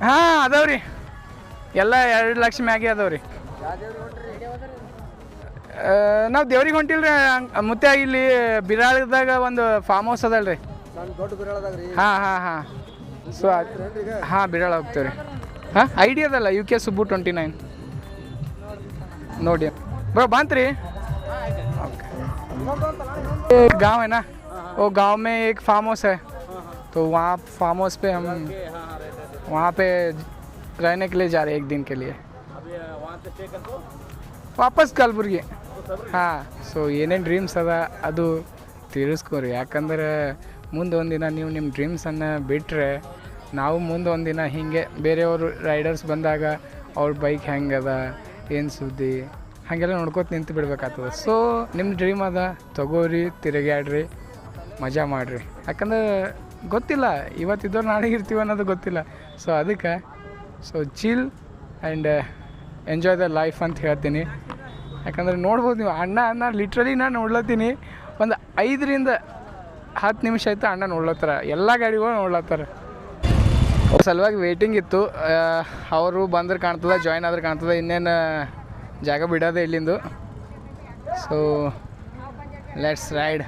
ಹಾಂ ಅದಾವ್ರಿ ಎಲ್ಲ 2 ಲಕ್ಷ ಮ್ಯಾಗೆ ಅದಾವ್ರಿ. ನಾವು ದೇವ್ರಿಗೆ ಹೊಂಟಿಲ್ರಿ ಮುತ್ತೆ ಇಲ್ಲಿ ಬಿರಾಳದಾಗ ಒಂದು ಫಾರ್ಮ್ ಹೌಸ್ ಅದಲ್ರಿ. ಹಾಂ ಹಾಂ ಹಾಂ ಸೊ ಹಾಂ ಬಿರಾಳ ಹೋಗ್ತೇವೆ ರೀ. ಹಾಂ ಐಡಿಯಾ ಅದಲ್ಲ UK सुब्बू 29 ನೋಡಿ ब्रो बांत रही गांव है ना, वो गांव में एक फार्म हाउस है, तो वहाँ फार्म हाउस पे हम वहाँ पे रहने के लिए जा रहे हैं 1 दिन के लिए. ವಾಪಸ್ ಕಲಬುರ್ಗಿ. ಹಾಂ ಸೊ ಏನೇನು ಡ್ರೀಮ್ಸ್ ಅದ ಅದು ತೀರಿಸ್ಕೋರಿ. ಯಾಕಂದ್ರೆ ಮುಂದೆ ಒಂದಿನ ನೀವು ನಿಮ್ಮ ಡ್ರೀಮ್ಸನ್ನು ಬಿಟ್ಟರೆ ನಾವು ಮುಂದೆ ಒಂದಿನ ಹೀಗೆ ಬೇರೆಯವರು ರೈಡರ್ಸ್ ಬಂದಾಗ ಅವ್ರ ಬೈಕ್ ಹೆಂಗದ ಏನು ಸುದ್ದಿ ಹಾಗೆಲ್ಲ ನೋಡ್ಕೊತ ನಿಂತು ಬಿಡ್ಬೇಕಾಗ್ತದೆ. ಸೊ ನಿಮ್ಮ ಡ್ರೀಮ್ ಅದ ತಗೋರಿ, ತಿರುಗಾಡ್ರಿ, ಮಜಾ ಮಾಡಿರಿ. ಯಾಕಂದ್ರೆ ಗೊತ್ತಿಲ್ಲ ಇವತ್ತಿದ್ದವ್ರು ನಾಳೆಗೆ ಇರ್ತೀವಿ ಅನ್ನೋದು ಗೊತ್ತಿಲ್ಲ. ಸೊ ಅದಕ್ಕೆ chill and enjoy the life ಅಂತ ಹೇಳ್ತೀನಿ. ಯಾಕಂದ್ರೆ ನೋಡ್ಬೋದು ನೀವು ಅಣ್ಣ ಲಿಟ್ರಲಿ ನಾನು ನೋಡ್ಲತ್ತೀನಿ ಒಂದು 5ರಿಂದ 10 ನಿಮಿಷ ಆಯ್ತು ಅಣ್ಣ ನೋಡ್ಲತ್ತಾರ, ಎಲ್ಲ ಗಾಡಿಗಳು ನೋಡ್ಲತ್ತಾರ. ಸಲುವಾಗಿ ವೇಟಿಂಗ್ ಇತ್ತು. ಅವರು ಬಂದ್ರೆ ಕಾಣ್ತದೆ, ಜಾಯ್ನ್ ಆದ್ರೆ ಕಾಣ್ತದೆ, ಇನ್ನೇನು ಜಾಗ ಬಿಡೋದೇ ಇಲ್ಲಿಂದು. So let's ride.